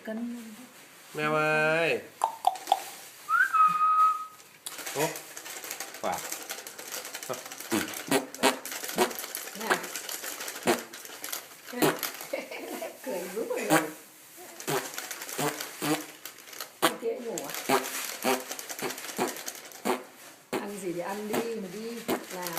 cân. Mèo ơi. Ô, phải. Cười rút rồi. Dễ ngủ à? Ăn gì thì ăn đi mà đi làm.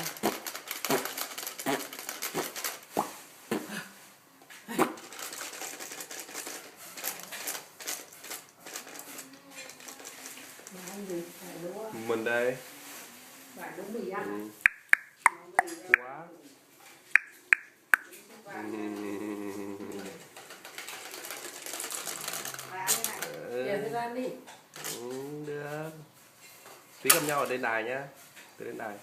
Ăn gì? Phải đúng không? Mình đây. Phải đúng mì ăn. Quá. Kìa thì ăn đi. Được. Tí gặp nhau ở trên đài nhá. Từ đến đài.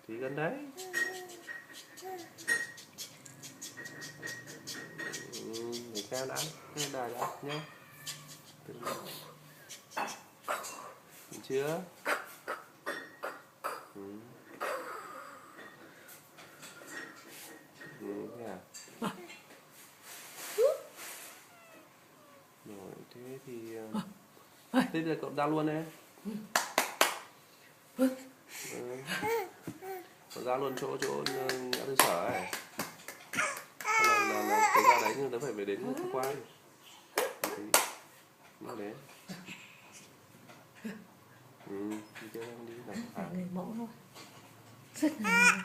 Tí gần đấy. Để theo đã. Theo đài đã nhá. Được chưa? Thế à? Rồi thế thì thế giờ cậu ra luôn đấy. Cậu ra luôn chỗ ngã tư sở ấy. Là cái ra đấy nhưng tớ phải về đến tham quan. Nó đấy. Đi chơi đi nào. Người mẫu thôi. Rất là